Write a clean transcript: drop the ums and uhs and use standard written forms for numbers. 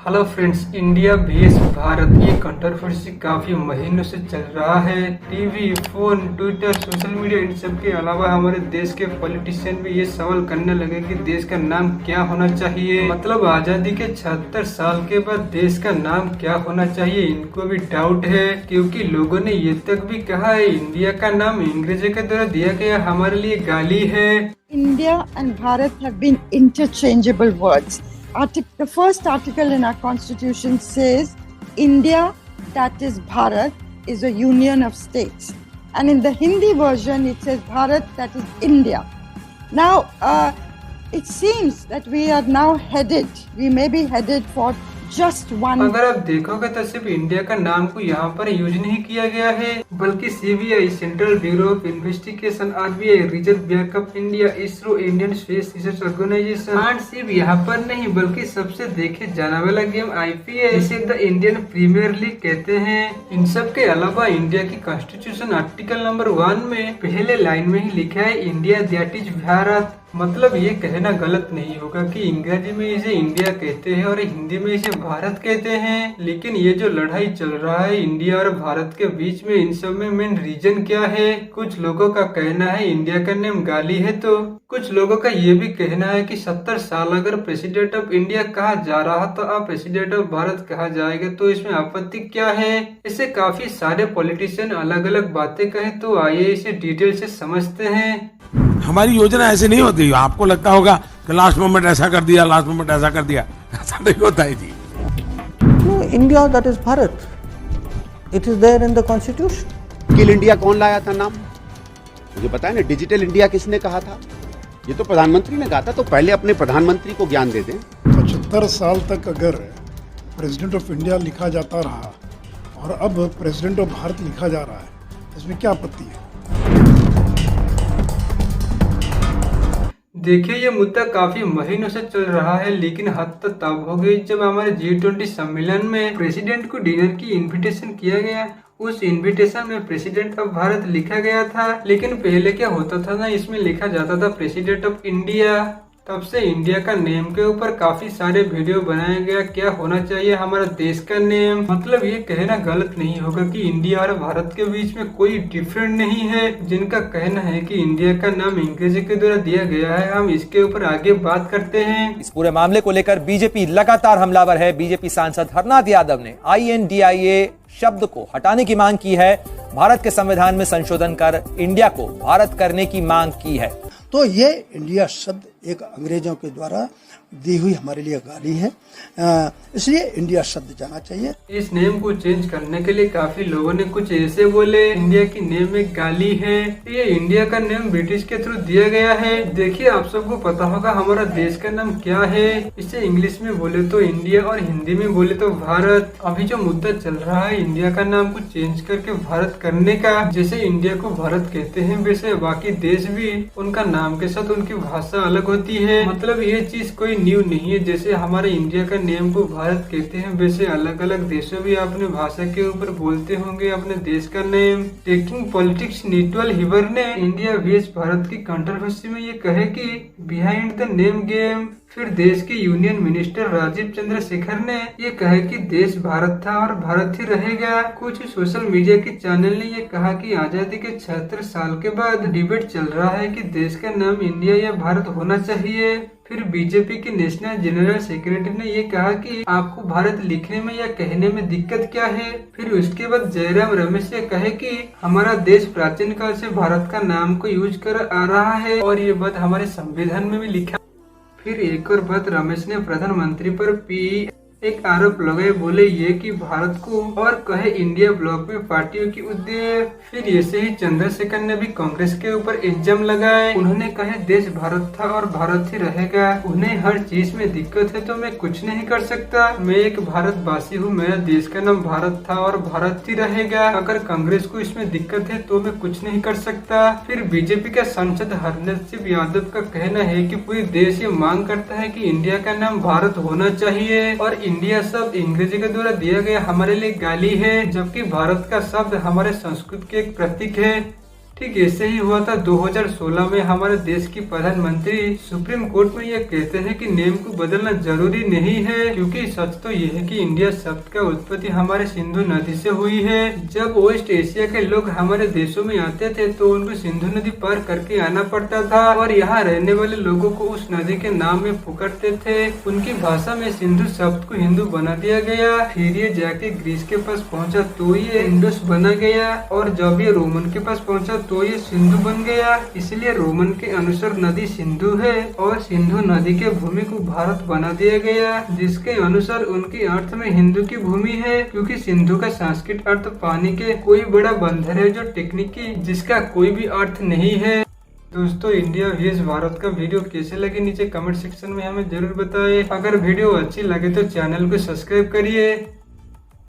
Hello friends, India vs Bharat ये controversy काफी महीनों से चल रहा है। TV, phone, Twitter, social media इन सब के अलावा हमारे देश के पॉलिटिशियन भी ये सवाल करने लगे कि देश का नाम क्या होना चाहिए। मतलब आजादी के 76 साल के बाद देश का नाम क्या होना चाहिए, इनको भी डाउट है, क्योंकि लोगों ने ये तक भी कहा है इंडिया का नाम अंग्रेजों के द्वारा दिया गया हमारे लिए गाली है। India and Bharat have been interchangeable words. The first article in our constitution says India, that is Bharat, is a union of states. And in the Hindi version, it says Bharat, that is India. Now, it seems that we may be headed for just one. अगर आप देखोगे तो सिर्फ India का नाम को यहाँ पर यूज नहीं किया गया है, बल्कि CBI, central bureau of investigation, RBI, reserve bank of India, ISRO, Indian space research organisation, and सिर्फ यहाँ पर नहीं बल्कि सबसे देखे जाने वाला गेम आईपीएल, जिसे द इंडियन प्रीमियर लीग कहते हैं। इन सब के अलावा इंडिया की कॉन्स्टिट्यूशन आर्टिकल नंबर 1 में पहले लाइन में ही लिखा है इंडिया दैट इज भारत। मतलब ये कहना गलत नहीं होगा कि अंग्रेजी में इसे इंडिया कहते हैं और हिंदी में इसे भारत कहते हैं, लेकिन ये जो लड़ाई चल रहा है इंडिया और भारत के बीच में, इन सब में मेन रीजन क्या है? कुछ लोगों का कहना है इंडिया का नेम गाली है, तो कुछ लोगों का ये भी कहना है कि 70 साल अगर प्रेसिडेंट ऑफ इंडिया कहा जा रहा तो अब प्रेसिडेंट ऑफ भारत कहा जाएगा, तो इसमें आपत्ति क्या है? इससे काफी सारे पॉलिटिशियन अलग अलग बातें कहे, तो आइए इसे डिटेल से समझते हैं। हमारी योजना ऐसे नहीं होती। आपको लगता होगा कि लास्ट मोमेंट ऐसा कर दिया, लास्ट मोमेंट ऐसा कर दिया, ऐसा नहीं होता है जी। India that is Bharat, it is there in the constitution. Skill India कौन लाया था नाम? मुझे पता है ना। डिजिटल इंडिया किसने कहा था? ये तो प्रधानमंत्री ने कहा था। तो पहले अपने प्रधानमंत्री को ज्ञान दे दें। 75 साल तक अगर प्रेसिडेंट ऑफ इंडिया लिखा जाता रहा और अब प्रेसिडेंट ऑफ भारत लिखा जा रहा है, इसमें क्या आपत्ति है? देखिए, ये मुद्दा काफी महीनों से चल रहा है, लेकिन हद तक तब हो गई जब हमारे G20 सम्मेलन में प्रेसिडेंट को डिनर की इनविटेशन किया गया। उस इनविटेशन में प्रेसिडेंट ऑफ भारत लिखा गया था, लेकिन पहले क्या होता था ना, इसमें लिखा जाता था प्रेसिडेंट ऑफ इंडिया। तब से इंडिया का नेम के ऊपर काफी सारे वीडियो बनाया गया, क्या होना चाहिए हमारा देश का नेम। मतलब ये कहना गलत नहीं होगा कि इंडिया और भारत के बीच में कोई डिफरेंट नहीं है। जिनका कहना है कि इंडिया का नाम अंग्रेजी के द्वारा दिया गया है, हम इसके ऊपर आगे बात करते हैं। इस पूरे मामले को लेकर बीजेपी लगातार हमलावर है। बीजेपी सांसद हरनाथ यादव ने INDIA शब्द को हटाने की मांग की है। भारत के संविधान में संशोधन कर इंडिया को भारत करने की मांग की है। तो ये इंडिया शब्द एक अंग्रेजों के द्वारा दी हुई हमारे लिए गाली है, इसलिए इंडिया शब्द जाना चाहिए। इस नेम को चेंज करने के लिए काफी लोगों ने कुछ ऐसे बोले इंडिया की नेम में गाली है, ये इंडिया का नेम ब्रिटिश के थ्रू दिया गया है। देखिए, आप सबको पता होगा हमारा देश का नाम क्या है। इसे इंग्लिश में बोले तो इंडिया और हिंदी में बोले तो भारत। अभी जो मुद्दा चल रहा है इंडिया का नाम को चेंज करके भारत करने का, जैसे इंडिया को भारत कहते हैं वैसे बाकी देश भी उनका नाम के साथ उनकी भाषा अलग होती है। मतलब ये चीज कोई न्यू नहीं है। जैसे हमारे इंडिया का नेम को भारत कहते हैं, वैसे अलग अलग देशों भी अपने भाषा के ऊपर बोलते होंगे अपने देश का नेम। टेकिंग पॉलिटिक्स न्यूट्रल हिबर ने इंडिया vs भारत की कंट्रोवर्सी में ये कहे कि बिहाइंड द नेम गेम। फिर देश के यूनियन मिनिस्टर राजीव चंद्रशेखर ने ये कहा कि देश भारत था और भारत ही रहेगा। कुछ सोशल मीडिया के चैनल ने ये कहा कि आजादी के 76 साल के बाद डिबेट चल रहा है कि देश का नाम इंडिया या भारत होना चाहिए। फिर बीजेपी के नेशनल जनरल सेक्रेटरी ने ये कहा कि आपको भारत लिखने में या कहने में दिक्कत क्या है। फिर उसके बाद जयराम रमेश ये कहे कि हमारा देश प्राचीन काल से भारत का नाम को यूज कर आ रहा है और ये बात हमारे संविधान में भी लिखा। फिर एक और बात रमेश ने प्रधानमंत्री पर एक आरोप लगाए, बोले ये कि भारत को और कहे इंडिया ब्लॉक में पार्टियों की उद्देश्य। फिर ऐसे ही चंद्रशेखर ने भी कांग्रेस के ऊपर इल्जाम लगाए। उन्होंने कहे देश भारत था और भारत ही रहेगा। उन्हें हर चीज में दिक्कत है तो मैं कुछ नहीं कर सकता। मैं एक भारतवासी हूँ, मेरा देश का नाम भारत था और भारत ही रहेगा। अगर कांग्रेस को इसमें दिक्कत है तो मैं कुछ नहीं कर सकता। फिर बीजेपी का सांसद हरनाथ यादव का कहना है कि पूरे देश ये मांग करता है कि इंडिया का नाम भारत होना चाहिए और इंडिया शब्द अंग्रेजी के द्वारा दिया गया हमारे लिए गाली है, जबकि भारत का शब्द हमारे संस्कृत के एक प्रतीक है। ठीक ऐसे ही हुआ था 2016 में। हमारे देश की प्रधानमंत्री सुप्रीम कोर्ट में ये कहते हैं कि नेम को बदलना जरूरी नहीं है, क्योंकि सच तो ये है कि इंडिया शब्द का उत्पत्ति हमारे सिंधु नदी से हुई है। जब वेस्ट एशिया के लोग हमारे देशों में आते थे तो उनको सिंधु नदी पार करके आना पड़ता था और यहाँ रहने वाले लोगों को उस नदी के नाम में पुकारते थे। उनकी भाषा में सिंधु शब्द को हिंदू बना दिया गया। फिर ये जाके ग्रीस के पास पहुँचा तो ये इंडस बना गया, और जब ये रोमन के पास पहुँचा तो ये सिंधु बन गया। इसलिए रोमन के अनुसार नदी सिंधु है और सिंधु नदी के भूमि को भारत बना दिया गया, जिसके अनुसार उनके अर्थ में हिंदू की भूमि है, क्योंकि सिंधु का संस्कृत अर्थ पानी के कोई बड़ा बंदर है जो टेक्निकी जिसका कोई भी अर्थ नहीं है। दोस्तों, इंडिया vs भारत का वीडियो कैसे लगे नीचे कमेंट सेक्शन में हमें जरूर बताएं। अगर वीडियो अच्छी लगे तो चैनल को सब्सक्राइब करिए।